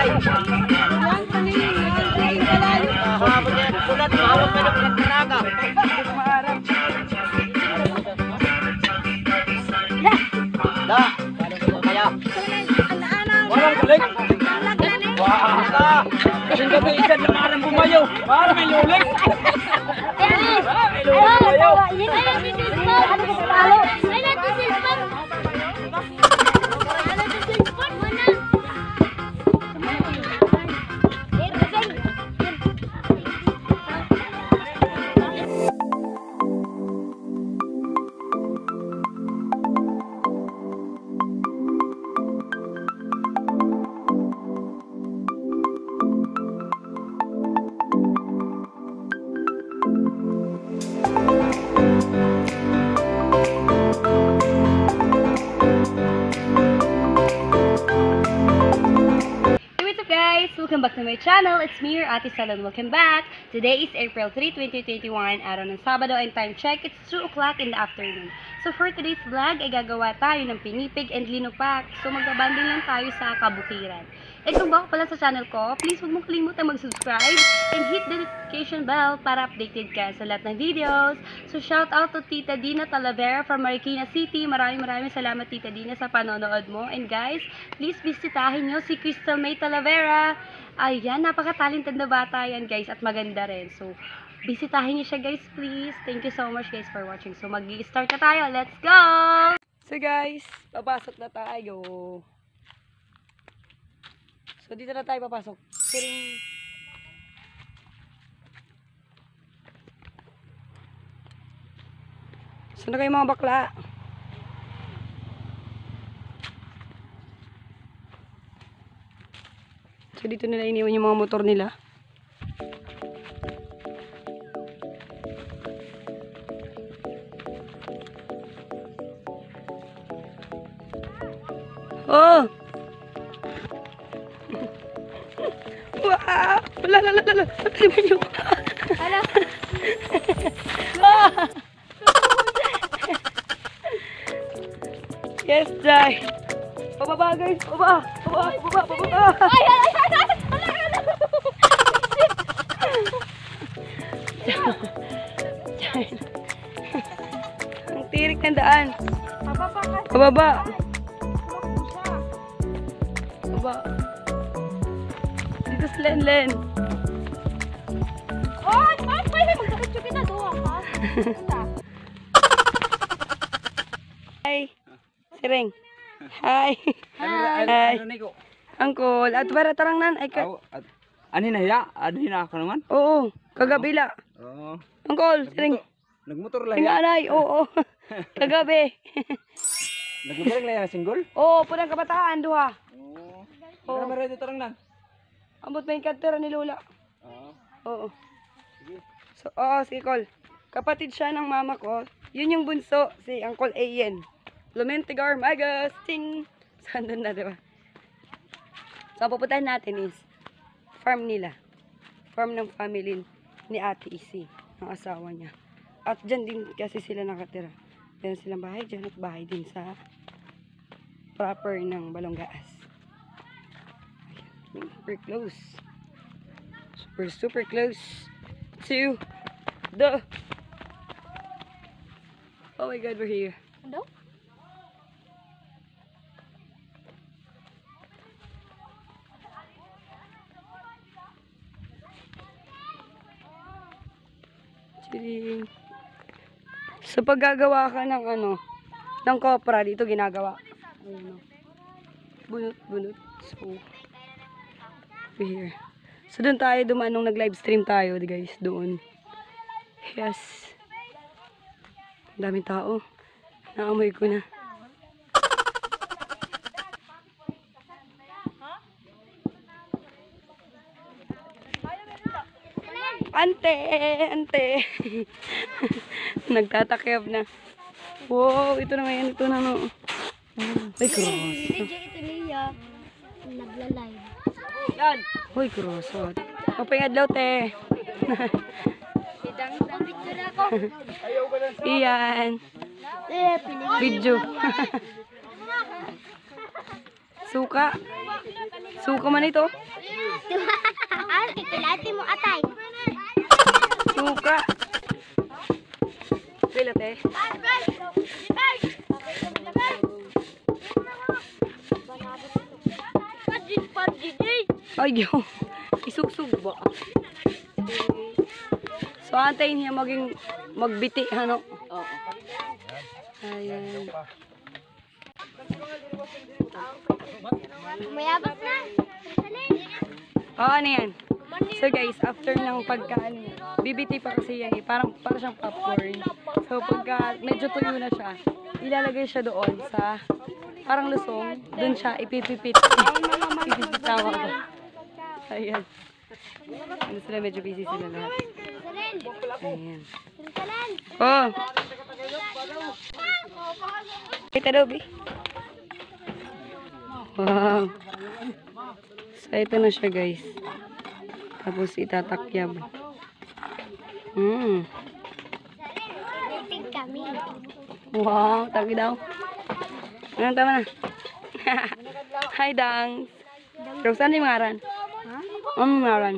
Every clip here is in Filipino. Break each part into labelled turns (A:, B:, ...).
A: Kasing gabi ikan na marang bumayaw. Para may lulik. May lulik bumayaw.
B: Welcome back to my channel. It's me, your Ate Salon. Welcome back. Today is April 3, 2021. Araw ng Sabado and time check. It's 2 o'clock in the afternoon. So for today's vlog, ay gagawa tayo ng pinipig and linupak. So magbabanding lang tayo sa kabukiran. And kung bago pala sa channel ko, please huwag mong kalimutan mag-subscribe and hit the notification bell para updated ka sa lahat ng videos. So shout out to Tita Dina Talavera from Marikina City. Maraming salamat Tita Dina sa panonood mo. And guys, please bisitahin nyo si Crystal May Talavera. Ayan, napaka-talented na bata yan guys at maganda rin. So, bisitahin niyo siya guys please. Thank you so much guys for watching. So, mag-i-start na tayo. Let's go! So guys, papasok na tayo. So, dito na tayo papasok. Siring. Saan na kayo mga bakla? So, dito nila iniwan yung mga motor nila. Oh! Wow! Wala. Hala! Yes, Jai! Pababa, guys! Pababa! Ay! Ang tirik ng daan. Pababa. Pababa. Dito si Len.
C: Ay! Magkakitso kita doon ha?
B: Hi. Sireng. Hi. Hi. Angkol. At para tarang nan.
A: Ano na ya? Ano na ako naman?
B: Oo. Kagabila.
A: Oo.
B: Angkol. Sireng.
A: Nagmotor lang
B: Nga
A: ya?
B: anay. Oo. Kagabi.
A: Nagmotor lang ya single?
B: Oo. Punang kabataan. Duha.
A: Oo.
B: Oo.
A: Kamera dito tarang nan?
B: Ambot may katera ni Lola.
A: Oo.
B: Oo. So, si Col. Kapatid siya ng mama ko. Yun yung bunso, si Uncle Ayen. Lumentigar, Magasting. Saan doon na, diba? So, ang pupuntahan natin is farm nila. Farm ng family ni Ate Isi, ang asawa niya. At dyan din kasi sila nakatira. Meron silang bahay dyan at bahay din sa proper ng Balonggaas. Super close. Super close to the... Oh my God, we're here.
C: Ano?
B: Chiling. So pag gagawa ka ng ng kopra, dito ginagawa. Ayun, bunot. So, we're here. So doon tayo dumaan nung nag-live stream tayo, guys, doon. Yes. Daming tao. Naamoy ko na. Ante. Nagtatakip na. Wow, ito na ngayon. Ito na no. Ay, cross.
C: Ito niya. Nagla-live.
B: Yan. Uy, cross. Papayad daw, te.
C: Picture ako.
B: Iyan. Video. Suka. Suka man ito.
C: Ay, kikilati mo atay.
B: Suka. Pila, te. Ay, yo. Isugsug ba? So, antayin niya magbiti, ano? Oo. Ayan.
C: Mayabas na.
B: Oo, ano yan? So guys, after ng pagkaan, bibiti pa kasi yan eh. Para siyang popcorn. So pagka medyo tuyo na siya, ilalagay siya doon sa parang lusong. Doon siya ipipipit. Ipipit tawag ko. Ayan. Ano sila, medyo busy sila lahat. Ayan. Oh! Kita daw, Bi. Wow. So, ito na siya, guys. Tapos, itatakyab.
C: Meeting kami.
B: Wow, taki daw. Anong tama na? Hi, Dang. Roxanne, yung ngaran? Anong ngaran?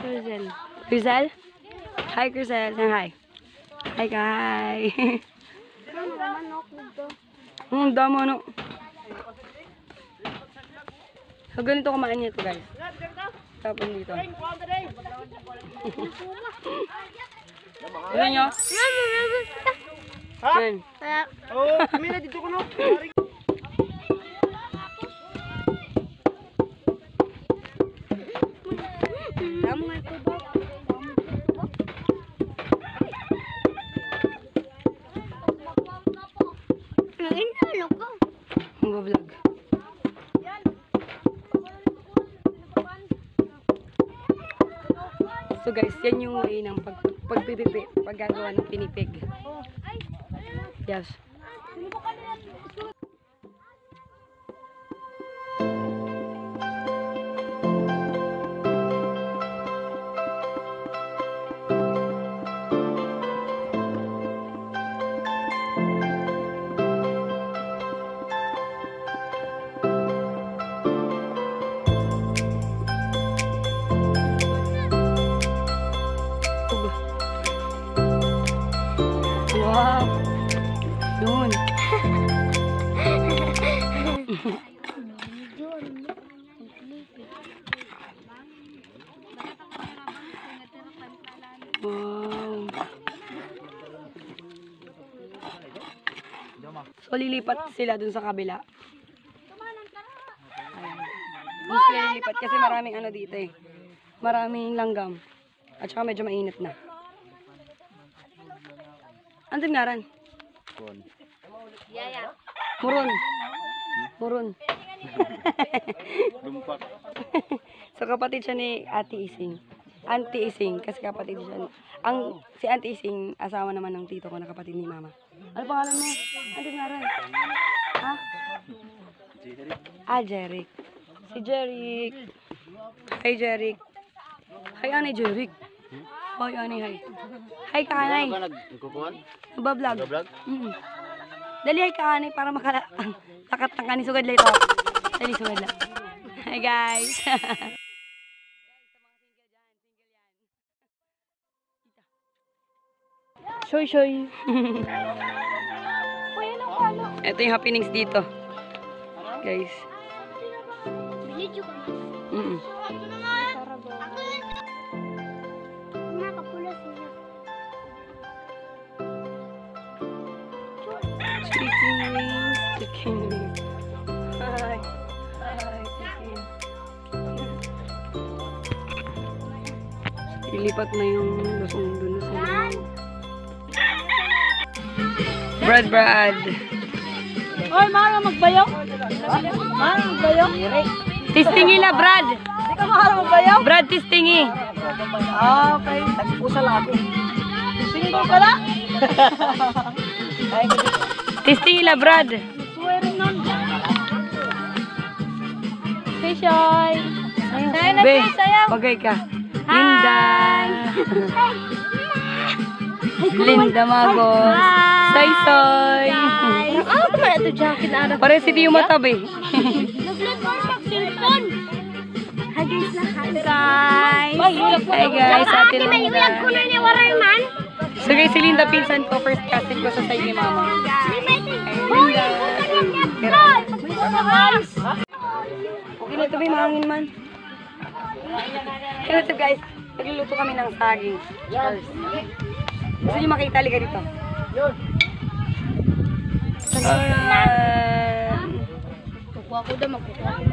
C: Rizal.
B: Rizal? Hi, Rizal. Hi. Hi, Kai.
C: Manok dito.
B: Ang damo, ano? So, ganito kumain niya ito, guys. Tapos dito. Alam nyo? Yan.
A: Oh, kamera dito ko no.
C: Damo nga ito ba? Ano ko?
B: Mag-vlog. So guys, yan yung way ng pagpipipi, paggagawa ng pinipig. Yes. Wow. Doon. Wow. So, lilipat sila dun sa kabila. Ayan. Dun sila lilipat kasi maraming ano dito eh. Maraming langgam. At saka medyo mainit na. Ano yung ngaran?
C: Yaya.
B: Muron. Muron. So, kapatid siya ni Ate Ising. Auntie Ising, kasi kapatid siya. Si Auntie Ising, asawa naman ng tito ko na kapatid ni Mama. Ano pangalan mo? Ano yung ngaran? Ha? Ah, Jeric. Si Jeric. Hi, Jeric. Hi, Anay Jeric. Hi, Anay, hi. Hi, Kanay. Nagbablog. Dali, hi, Kanay, para makalakat ng kanin sugad lang ito. Dali, sugad lang. Hi, guys. Shoy, shoy. Ito yung happenings dito. Guys.
C: Video ka na. Nakapula sila.
B: Chicken wings. Chicken wings. Hi. Hi, chicken. Ilipat na yung lusong dun sa Brad.
C: Oy, mahal magbayaw? Mahal magbayaw?
B: Tistingi la, Brad.
C: Hindi ka mahal magbayaw?
B: Brad, tistingi.
C: Ah, okay. Nagpusa lang ako. Single ka na?
B: Tistingi la, Brad.
C: Swearing nun. Hey, Shoy.
B: Be, bagay ka. Linda. Linda Magos. Soy.
C: Oh, kumala ito jacket na.
B: Pare si Tiyo Matabi.
C: Nag-vlog ko mag-cellphone.
B: Guys! Hi guys! Ate Linda. So guys, si Linda pinsan ko. First cousin ko sa side ni Mama. Okay na ito ba yung mahangin man? Kaya ito guys, nagluluto kami ng saging. First. Gusto niyo makita, liga dito.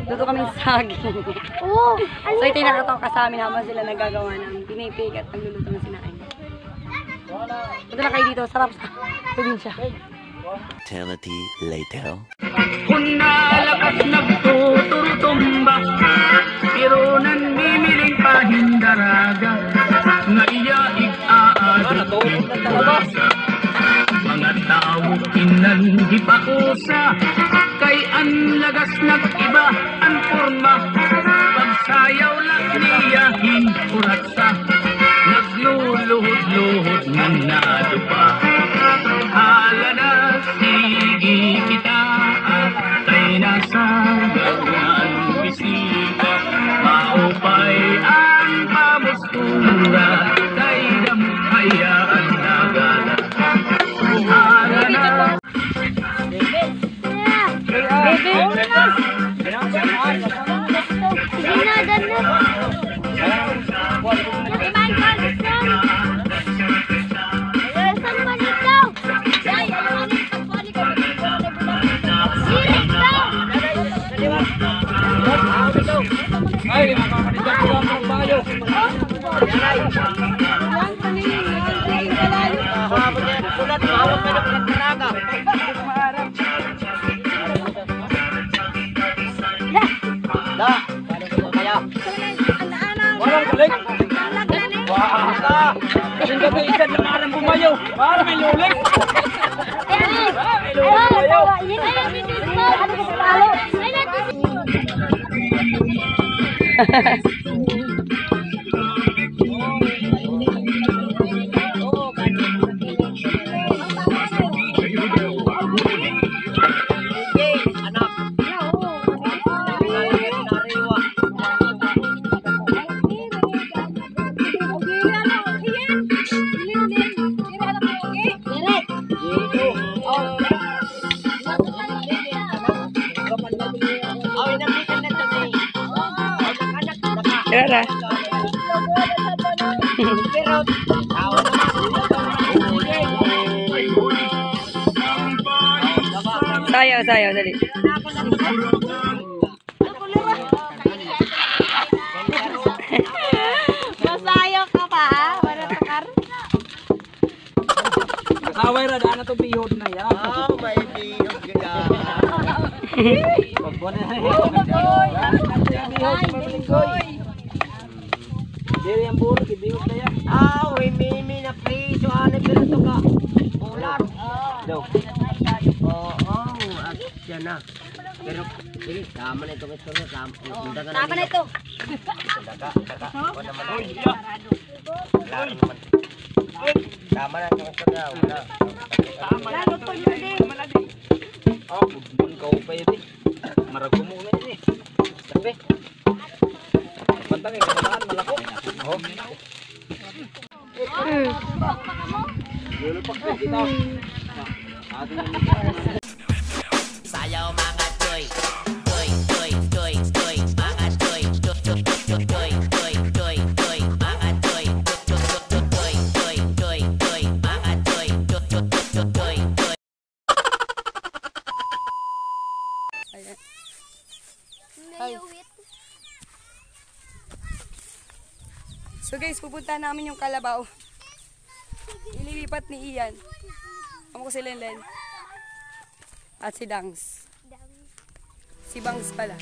B: Luto kami ng saging. So ito yung nakatawa sa amin habang sila nagagawa ng pinipig at nagluluto ng sinain. Punta na kayo dito, sarap sa probinsya.
D: Eternity later.
A: Kung nalakas nagtuturtumba, pero nanmimiling pahindaraga, nga iya ig-aagad mga tao inandi pa usa, kay ang lagas nag-iba ang forma, pagsayaw lang niya hinpuratsa, nagluluhod-luhod ng nadupa. Hala na sige kita at tayo nasa gawang bisita, maupay ang pamustura, tayo damhayaan nagala. Hala na ay, makakalitan ko lang ng bayo. Walang balik. Kasing gabi isan na marang bumayo. Para may lulik. May lulik bumayo.
B: Tara. Sayaw, sayaw, dali.
C: Masayaw ka pa, wala tukar.
A: Kasaway ra daan na to bihod na ya.
D: May bihod ka.
A: Pagbuan na ya. Diri ang buro bihod na ya.
D: Uy, mimi na priso, ano pero ito ka? Ular.
A: Daw.
D: Oo, at yan na. Pero, tama na itong ito na.
C: Tama na ito.
D: Daga. O naman. Laro naman. Tama na itong ito na.
C: Lalo to yun din.
A: Oh, budbun ka pa yun eh. Marago mo na yun eh. Sabi. Bantang yung kasamaan, malako. Oh. Lulupak na dito.
D: Sayaw mga toy. Toy. Mga toy. Mga toy. Mga toy.
B: So guys, pupunta namin yung Kalabaw. Ililipat ni Ian. Amo ko si Lenlen. At si Dangs. Si Bangs pala.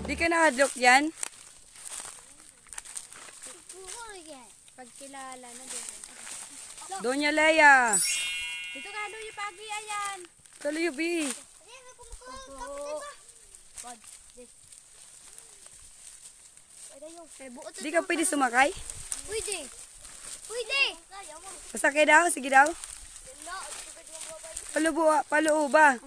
B: Di ka nakadlock yan?
E: Pagkilala na din.
B: Donya Leia.
E: Dito ka, doon yung pagi, ayan.
B: Kaluyo, B. Di ka pwede sumakay?
E: Pwede. Pwede.
B: Pasakay daw, sige daw. Paluo ba?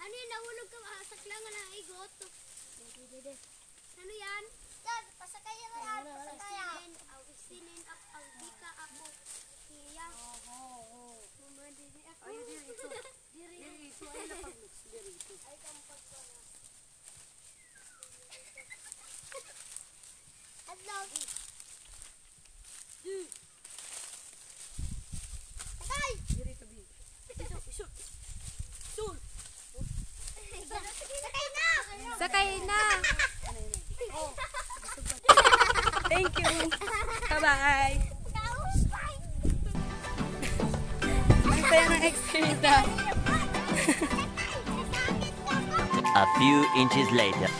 E: Ano yan? Nahulog ka saklangan ng igot. Ano yan? Pasakayan na yan. Pasakayan. Awistinin ang bika ako. Iya. Mamandini ako. Ay, diri ito. Diri ito. Ay, napag-mix. Diri ito. Ay, kampag ko na. Adlaw. Sakay! Diri ito, B. Ito, isul. Sul. Sakay na!
B: Sakay na. Thank you. Bye-bye. Ang saya ng experience na.
F: A few inches later.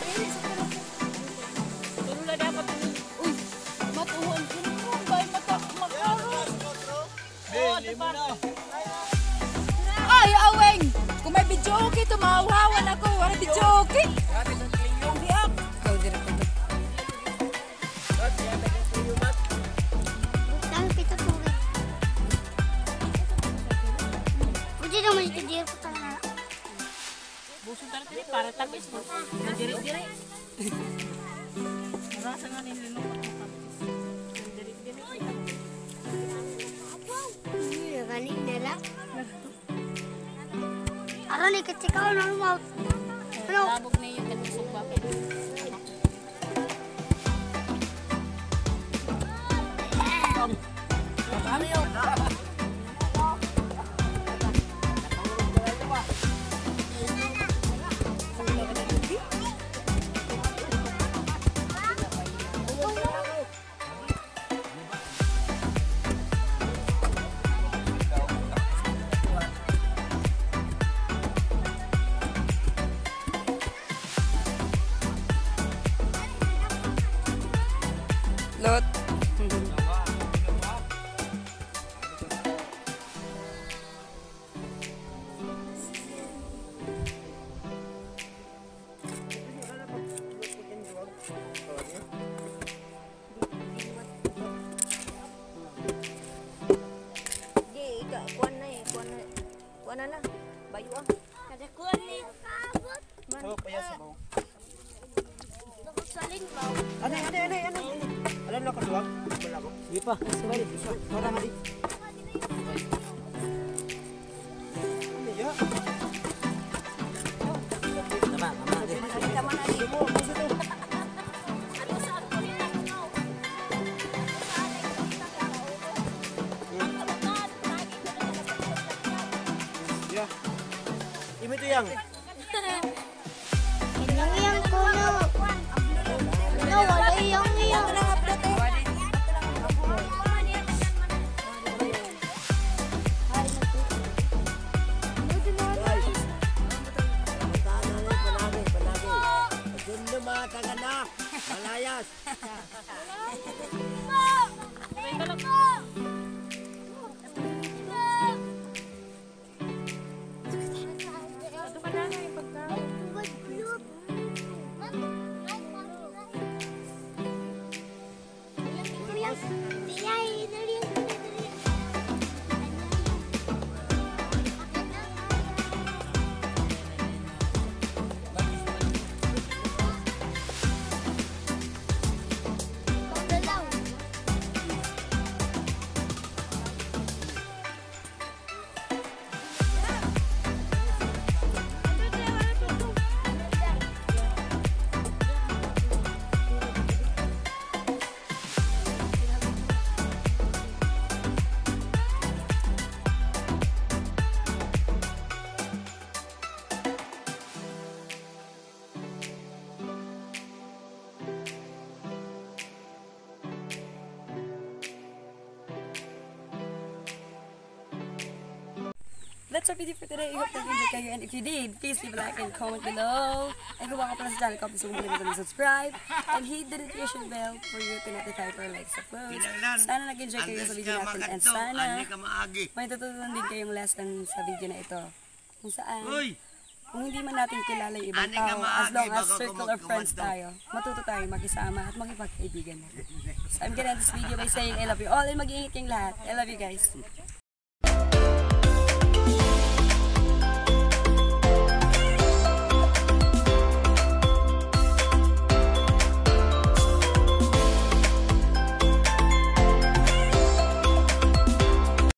C: Ay, aweng! Kung may video okay, tumawawan ako. Wala video okay.
B: Ikaw dira pa.
E: Dami pita po. Pwede naman ito dito po talaga.
C: Para tabis mo. Diri-diri. Rasa nga nila nung
E: Galing nila. Aron ikitsikaw na lumot. Ano?
C: Labog na yung kanusok ba?
B: Lot.
C: Kuan na. Bayo ah.
E: Kada kuan ni kabot.
D: Oh, paya sa mo.
E: Salin ba?
D: Ano? Alam na kasuwag? Wala ko. Di pa. Wala nga di. Imito yang.
E: Iyang kuno. No, wala iyang.
D: Malayas.
B: that's our video for today. I hope that you enjoyed kayo. And if you did, please leave a like and comment below. And kung baka pala sa channel ko, please huwag mo kalimutan mag-subscribe. And hit the notification bell for you to notify for likes uploads. Sana nag-enjoy kayo sa video natin. And sana may tututunan din kayong lesson sa video na ito. Kung saan, kung hindi man natin kilala yung ibang tao, as long as circle of friends tayo, matuto tayo makisama at makipagkaibigan. So I'm gonna end this video by saying I love you all and mag-iingat kayong lahat. I love you guys.